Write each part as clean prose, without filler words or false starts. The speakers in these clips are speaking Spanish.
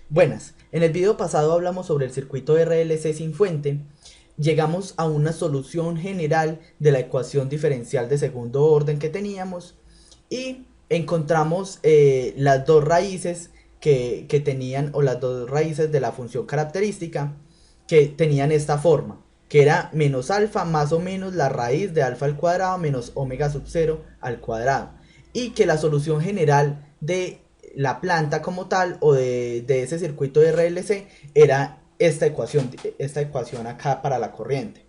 Buenas, en el video pasado hablamos sobre el circuito RLC sin fuente. Llegamos a una solución general de la ecuación diferencial de segundo orden que teníamos y encontramos las dos raíces que tenían, o las dos raíces de la función característica que tenían esta forma, que era menos alfa más o menos la raíz de alfa al cuadrado menos omega sub 0 al cuadrado, y que la solución general de la planta como tal, o de ese circuito de RLC, era esta ecuación acá para la corriente.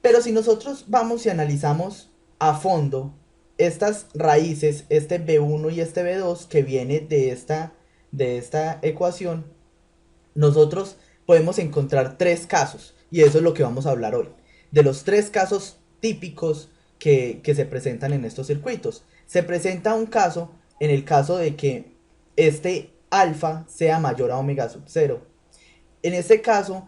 Pero si nosotros vamos y analizamos a fondo estas raíces, este B1 y este B2 que viene de esta ecuación, nosotros podemos encontrar tres casos, y eso es lo que vamos a hablar hoy, de los tres casos típicos que se presentan en estos circuitos. Se presenta un caso en el caso de que este alfa sea mayor a omega sub 0. En este caso,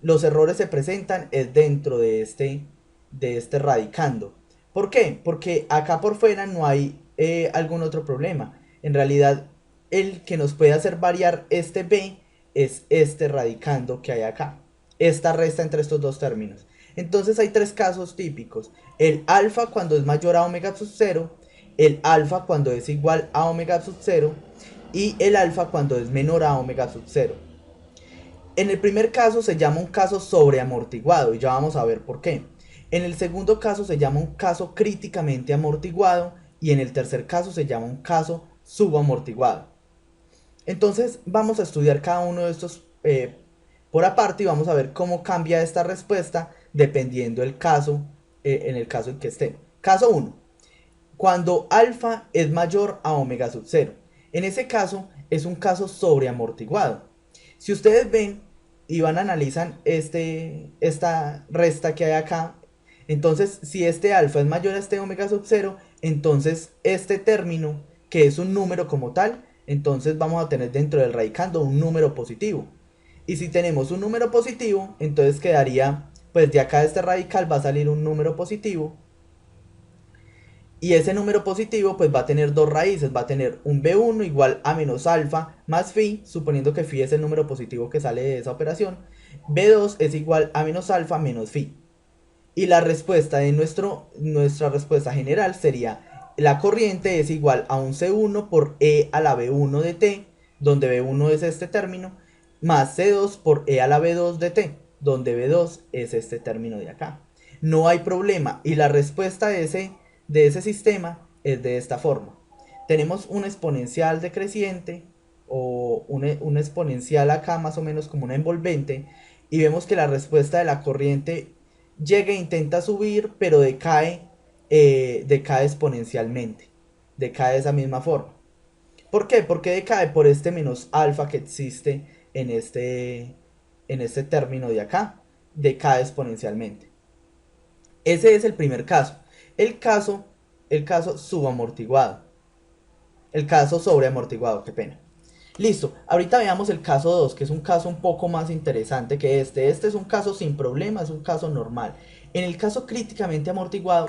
los errores se presentan es dentro de este radicando. ¿Por qué? Porque acá por fuera no hay algún otro problema. En realidad, el que nos puede hacer variar este B es este radicando que hay acá. Esta resta entre estos dos términos. Entonces hay tres casos típicos. El alfa cuando es mayor a omega sub 0, el alfa cuando es igual a omega sub 0 y el alfa cuando es menor a omega sub 0. En el primer caso se llama un caso sobreamortiguado y ya vamos a ver por qué. En el segundo caso se llama un caso críticamente amortiguado y en el tercer caso se llama un caso subamortiguado. Entonces vamos a estudiar cada uno de estos por aparte y vamos a ver cómo cambia esta respuesta dependiendo del caso, en el caso en que esté. Caso 1. Cuando alfa es mayor a omega sub 0. En ese caso es un caso sobreamortiguado. Si ustedes ven y van a analizar esta resta que hay acá, entonces si este alfa es mayor a este omega sub 0, entonces este término, que es un número como tal, entonces vamos a tener dentro del radicando un número positivo. Y si tenemos un número positivo, entonces quedaría, pues de acá de este radical va a salir un número positivo. Y ese número positivo pues va a tener dos raíces, va a tener un B1 igual a menos alfa más phi, suponiendo que phi es el número positivo que sale de esa operación. B2 es igual a menos alfa menos phi. Y la respuesta de nuestra respuesta general sería: la corriente es igual a un C1 por E a la B1 de T, donde B1 es este término, más C2 por E a la B2 de T, donde B2 es este término de acá. No hay problema, y la respuesta de ese sistema es de esta forma. Tenemos un exponencial decreciente, o un exponencial acá más o menos como una envolvente, y vemos que la respuesta de la corriente llega e intenta subir, pero decae exponencialmente, decae de esa misma forma. ¿Por qué? Porque decae por este menos alfa que existe en este término de acá, decae exponencialmente. Ese es el primer caso. El caso, el caso subamortiguado, el caso sobreamortiguado, qué pena. Listo, ahorita veamos el caso 2, que es un caso un poco más interesante que este. Este es un caso sin problema, es un caso normal. En el caso críticamente amortiguado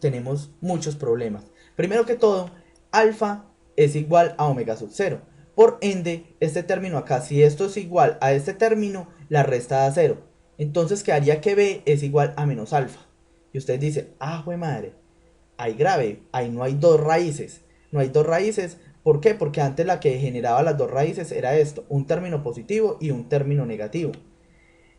tenemos muchos problemas. Primero que todo, alfa es igual a omega sub 0. Por ende, este término acá, si esto es igual a este término, la resta da 0. Entonces quedaría que b es igual a menos alfa. Y usted dice, ah, jue madre, hay grave, ahí no hay dos raíces. No hay dos raíces. ¿Por qué? Porque antes la que generaba las dos raíces era esto, un término positivo y un término negativo.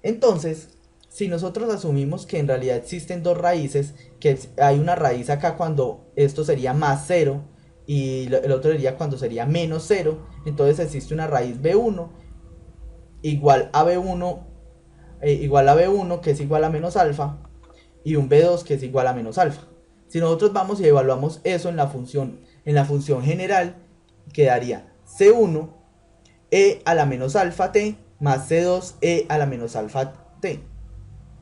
Entonces, si nosotros asumimos que en realidad existen dos raíces, que hay una raíz acá cuando esto sería más cero y el otro sería cuando sería menos cero, entonces existe una raíz B1 igual a B1, igual a B1 que es igual a menos alfa, y un B2 que es igual a menos alfa. Si nosotros vamos y evaluamos eso en la función general, quedaría C1 e a la menos alfa t más C2 e a la menos alfa t.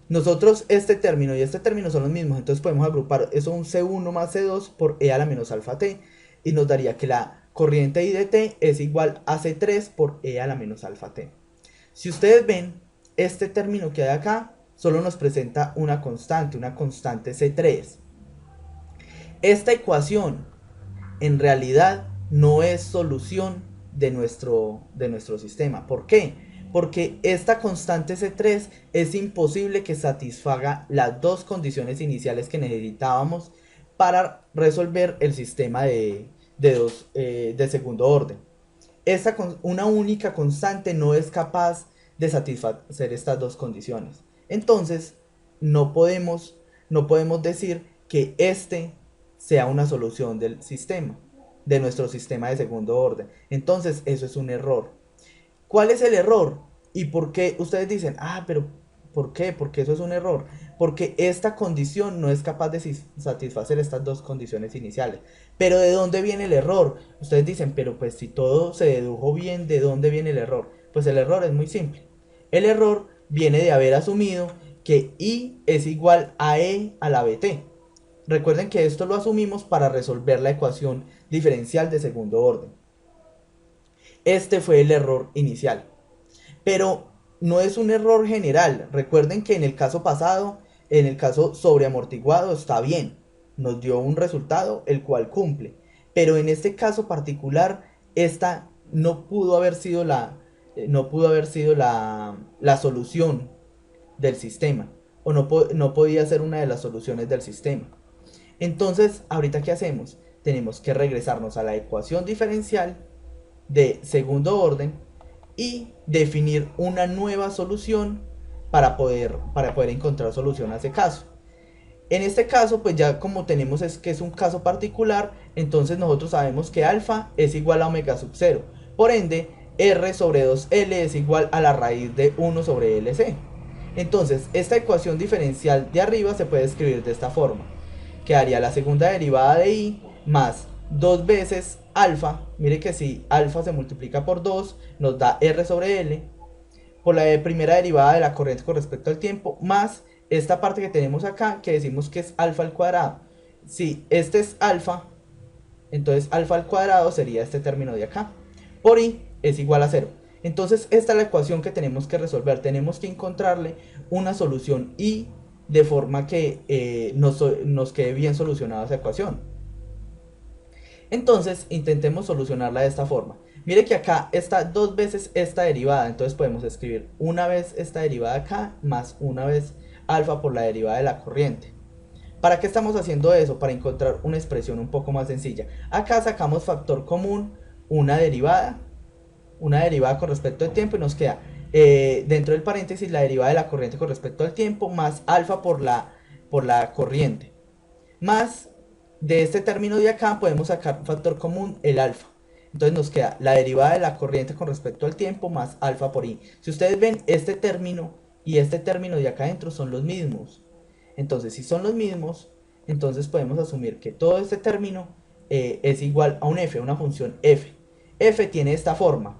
Nosotros este término y este término son los mismos, entonces podemos agrupar eso, un C1 más C2 por E a la menos alfa t, y nos daría que la corriente I de t es igual a C3 por E a la menos alfa t. Si ustedes ven, este término que hay acá solo nos presenta una constante C3. Esta ecuación en realidad no es solución de nuestro sistema. ¿Por qué? Porque esta constante C3 es imposible que satisfaga las dos condiciones iniciales que necesitábamos para resolver el sistema de segundo orden. Una única constante no es capaz de satisfacer estas dos condiciones. Entonces, no podemos, no podemos decir que este sea una solución del sistema, de nuestro sistema de segundo orden. Entonces, eso es un error. ¿Cuál es el error? ¿Y por qué? Ustedes dicen, pero ¿por qué? Porque eso es un error. Porque esta condición no es capaz de satisfacer estas dos condiciones iniciales. Pero ¿de dónde viene el error? Ustedes dicen, pero pues si todo se dedujo bien, ¿de dónde viene el error? Pues el error es muy simple. El error viene de haber asumido que I es igual a E a la BT. Recuerden que esto lo asumimos para resolver la ecuación diferencial de segundo orden. Este fue el error inicial. Pero no es un error general. Recuerden que en el caso pasado, en el caso sobreamortiguado, está bien. Nos dio un resultado el cual cumple. Pero en este caso particular, esta no pudo haber sido no pudo haber sido la solución del sistema. O no podía ser una de las soluciones del sistema. Entonces, ¿ahorita qué hacemos? Tenemos que regresarnos a la ecuación diferencial de segundo orden y definir una nueva solución para poder encontrar solución a ese caso. En este caso, pues ya como tenemos que es un caso particular, entonces nosotros sabemos que alfa es igual a omega sub 0. Por ende, R sobre 2L es igual a la raíz de 1 sobre LC. Entonces, esta ecuación diferencial de arriba se puede escribir de esta forma. Quedaría la segunda derivada de I más 2 veces alfa. Mire que si alfa se multiplica por 2 nos da R sobre L por la primera derivada de la corriente con respecto al tiempo más esta parte que tenemos acá que decimos que es alfa al cuadrado. Si este es alfa, entonces alfa al cuadrado sería este término de acá por I es igual a 0. Entonces esta es la ecuación que tenemos que resolver. Tenemos que encontrarle una solución I de forma que nos quede bien solucionada esa ecuación. Entonces intentemos solucionarla de esta forma. Mire que acá está dos veces esta derivada, entonces podemos escribir una vez esta derivada acá más una vez alfa por la derivada de la corriente. ¿Para qué estamos haciendo eso? Para encontrar una expresión un poco más sencilla. Acá sacamos factor común, una derivada con respecto al tiempo y nos queda dentro del paréntesis la derivada de la corriente con respecto al tiempo más alfa por la corriente. Más de este término de acá podemos sacar factor común el alfa. Entonces nos queda la derivada de la corriente con respecto al tiempo más alfa por I. Si ustedes ven, este término y este término de acá adentro son los mismos. Entonces si son los mismos, entonces podemos asumir que todo este término es igual a un f, una función f. F tiene esta forma.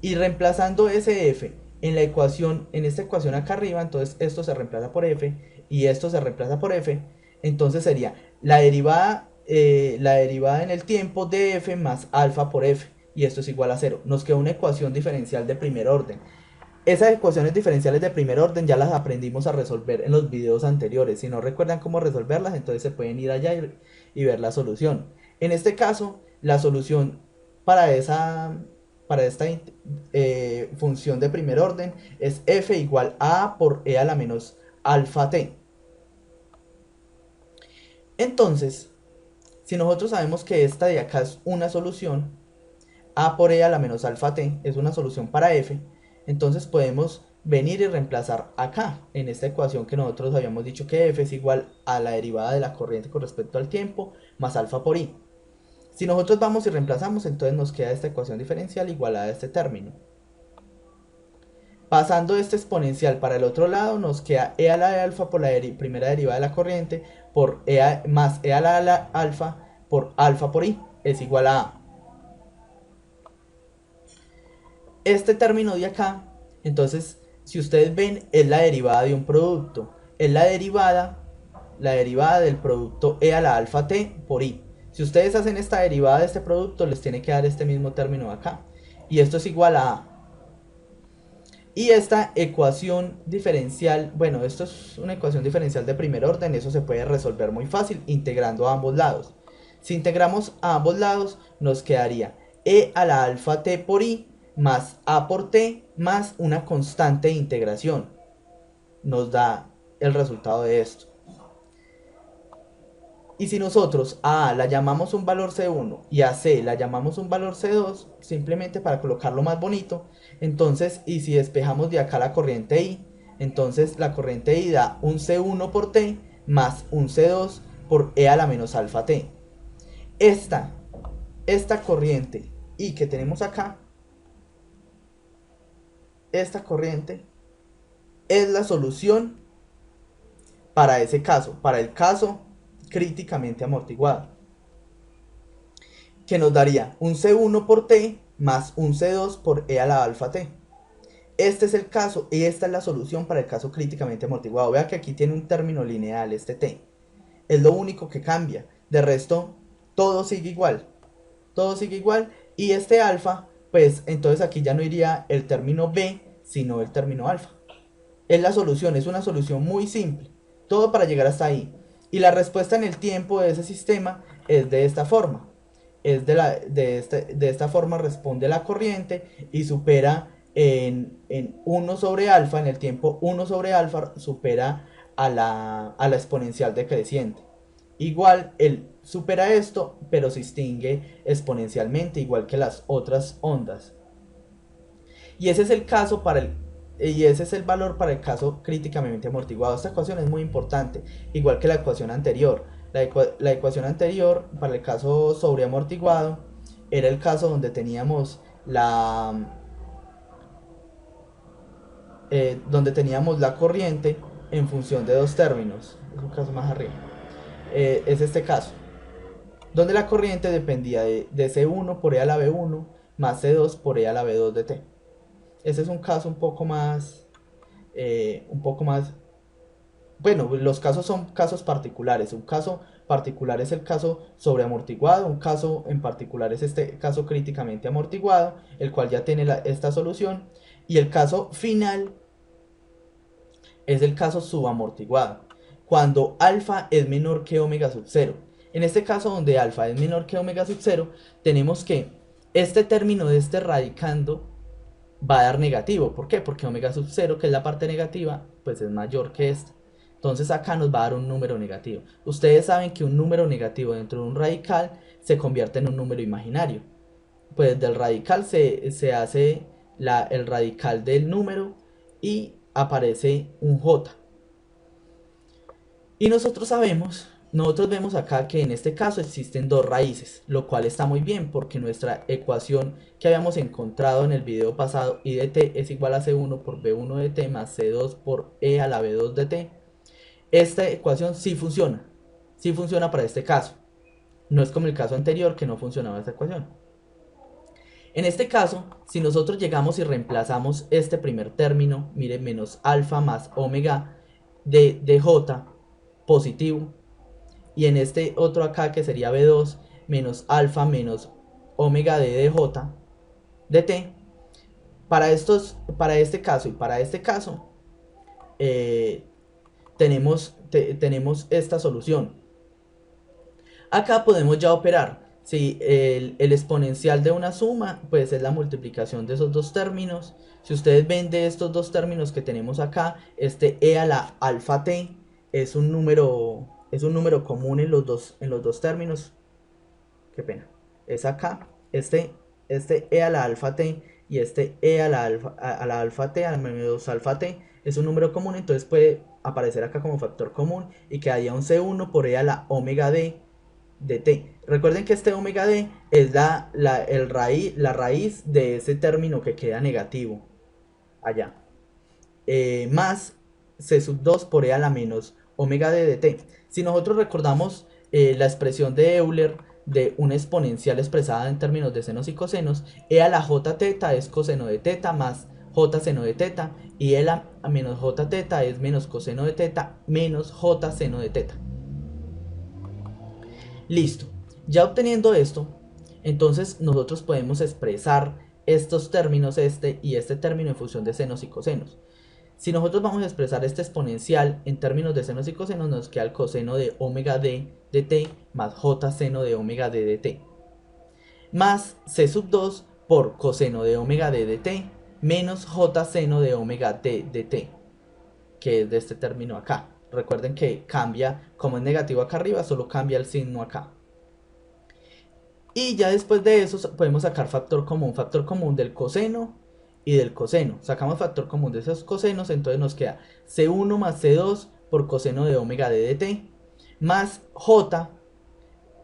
Y reemplazando ese f en la ecuación, en esta ecuación acá arriba, entonces esto se reemplaza por f y esto se reemplaza por f. Entonces sería la derivada en el tiempo de f más alfa por f. Y esto es igual a 0. Nos queda una ecuación diferencial de primer orden. Esas ecuaciones diferenciales de primer orden ya las aprendimos a resolver en los videos anteriores. Si no recuerdan cómo resolverlas, entonces se pueden ir allá y ver la solución. En este caso, la solución para esta función de primer orden es f igual a A por e a la menos alfa t. Entonces, si nosotros sabemos que esta de acá es una solución, a por e a la menos alfa t es una solución para f, entonces podemos venir y reemplazar acá, en esta ecuación que nosotros habíamos dicho que f es igual a la derivada de la corriente con respecto al tiempo más alfa por i. Si nosotros vamos y reemplazamos, entonces nos queda esta ecuación diferencial igualada a este término. Pasando este exponencial para el otro lado, nos queda e a la de alfa por la primera derivada de la corriente por más e a la alfa por alfa por i es igual a A. Este término de acá, entonces, si ustedes ven, es la derivada de un producto. Es la derivada del producto e a la alfa t por i. Si ustedes hacen esta derivada de este producto, les tiene que dar este mismo término de acá. Y esto es igual a A. Y esta ecuación diferencial, bueno, esto es una ecuación diferencial de primer orden, eso se puede resolver muy fácil integrando a ambos lados. Si integramos a ambos lados, nos quedaría e a la alfa t por i más a por t más una constante de integración. Nos da el resultado de esto. Y si nosotros a A la llamamos un valor C1 y a C la llamamos un valor C2, simplemente para colocarlo más bonito, entonces, y si despejamos de acá la corriente I, entonces la corriente I da un C1 por T más un C2 por E a la menos alfa T. Esta corriente I que tenemos acá, esta corriente es la solución para ese caso, para el caso críticamente amortiguado, que nos daría un C1 por T más un C2 por E a la alfa T. Este es el caso y esta es la solución para el caso críticamente amortiguado. Vea que aquí tiene un término lineal, este T. Es lo único que cambia. De resto, todo sigue igual. Todo sigue igual. Y este alfa, pues entonces aquí ya no iría el término B, sino el término alfa. Es la solución, es una solución muy simple. Todo para llegar hasta ahí. Y la respuesta en el tiempo de ese sistema es de esta forma. De esta forma responde la corriente y supera en 1 sobre alfa, en el tiempo 1 sobre alfa supera a la exponencial decreciente. Igual, él supera esto, pero se extingue exponencialmente, igual que las otras ondas. Y ese es el caso y ese es el valor para el caso críticamente amortiguado. Esta ecuación es muy importante, igual que la ecuación anterior. La ecuación anterior para el caso sobreamortiguado era el caso donde teníamos la corriente en función de dos términos. Es un caso más arriba. Es este caso, donde la corriente dependía de C1 por E a la B1 más C2 por E a la B2 de T. Ese es un caso un poco más, bueno, los casos son casos particulares. Un caso particular es el caso sobreamortiguado, un caso en particular es este caso críticamente amortiguado, el cual ya tiene esta solución, y el caso final es el caso subamortiguado, cuando alfa es menor que omega sub 0. En este caso, donde alfa es menor que omega sub 0, tenemos que este término de este radicando va a dar negativo. ¿Por qué? Porque omega sub 0, que es la parte negativa, pues es mayor que esta. Entonces acá nos va a dar un número negativo. Ustedes saben que un número negativo dentro de un radical se convierte en un número imaginario. Pues del radical se hace el radical del número y aparece un j. Y nosotros vemos acá que en este caso existen dos raíces, lo cual está muy bien porque nuestra ecuación que habíamos encontrado en el video pasado, I de t es igual a C1 por B1 de t más C2 por E a la B2 de t, esta ecuación sí funciona para este caso. No es como el caso anterior que no funcionaba esta ecuación. En este caso, si nosotros llegamos y reemplazamos este primer término, miren, menos alfa más omega de j positivo, y en este otro acá que sería B2 menos alfa menos omega de dj de t, para este caso y para este caso tenemos esta solución. Acá podemos ya operar. Si el exponencial de una suma, pues es la multiplicación de esos dos términos. Si ustedes ven de estos dos términos que tenemos acá, este e a la alfa t es un número común en los dos términos. Qué pena. Es acá, este e a la alfa t y este e a la alfa t, a la menos alfa t, es un número común, entonces puede aparecer acá como factor común y quedaría un C1 por e a la omega d de t. Recuerden que este omega d es la raíz de ese término que queda negativo allá, más c sub 2 por e a la menos omega d de t. Si nosotros recordamos la expresión de Euler de una exponencial expresada en términos de senos y cosenos, e a la j teta es coseno de teta más j seno de teta, y e a menos j teta es menos coseno de teta menos j seno de teta. Listo. Ya obteniendo esto, entonces nosotros podemos expresar estos términos, este y este término, en función de senos y cosenos. Si nosotros vamos a expresar este exponencial en términos de senos y cosenos, nos queda el coseno de omega d de t más j seno de omega d de t. más C sub 2 por coseno de omega d de t menos j seno de omega d de t, que es de este término acá. Recuerden que cambia, como es negativo acá arriba, solo cambia el signo acá. Y ya después de eso podemos sacar factor común del coseno y del coseno. Sacamos factor común de esos cosenos, entonces nos queda C1 más C2 por coseno de omega d de t, más J,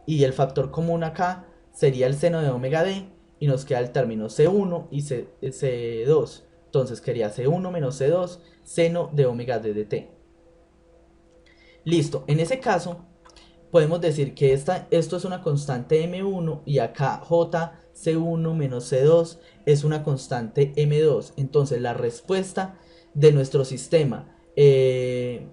y el factor común acá sería el seno de omega d, y nos queda el término C1 y C2. Entonces quedaría C1 menos C2 seno de omega d de t. Listo, en ese caso podemos decir que esto es una constante M1 y acá JC1 menos C2 es una constante M2. Entonces la respuesta de nuestro sistema de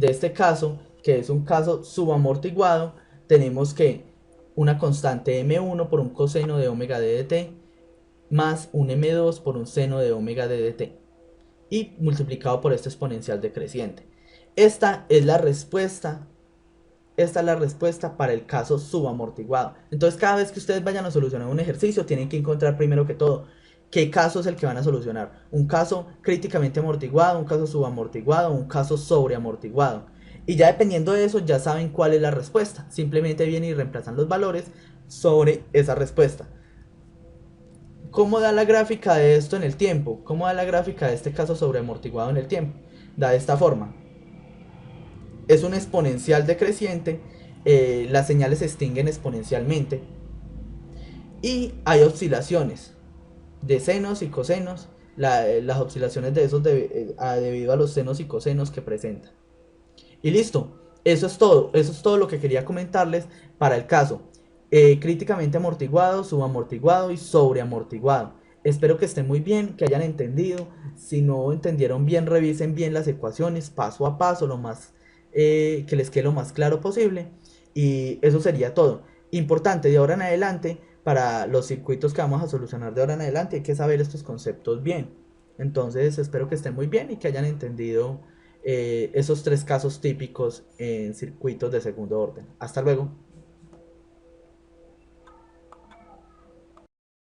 este caso, que es un caso subamortiguado, tenemos que una constante M1 por un coseno de omega d de t más un M2 por un seno de omega d de t y multiplicado por este exponencial decreciente. Esta es la respuesta para el caso subamortiguado. Entonces cada vez que ustedes vayan a solucionar un ejercicio tienen que encontrar primero que todo qué caso es el que van a solucionar. Un caso críticamente amortiguado, un caso subamortiguado, un caso sobreamortiguado. Y ya dependiendo de eso ya saben cuál es la respuesta. Simplemente vienen y reemplazan los valores sobre esa respuesta. ¿Cómo da la gráfica de esto en el tiempo? ¿Cómo da la gráfica de este caso sobreamortiguado en el tiempo? Da de esta forma. Es un exponencial decreciente, las señales se extinguen exponencialmente y hay oscilaciones de senos y cosenos, las oscilaciones de esos debido a los senos y cosenos que presenta. Y listo, eso es todo lo que quería comentarles para el caso críticamente amortiguado, subamortiguado y sobreamortiguado. Espero que estén muy bien, que hayan entendido. Si no entendieron bien, revisen bien las ecuaciones paso a paso, que les quede lo más claro posible. Y eso sería todo. Importante de ahora en adelante, para los circuitos que vamos a solucionar de ahora en adelante, hay que saber estos conceptos bien. Entonces espero que estén muy bien y que hayan entendido esos tres casos típicos en circuitos de segundo orden. Hasta luego.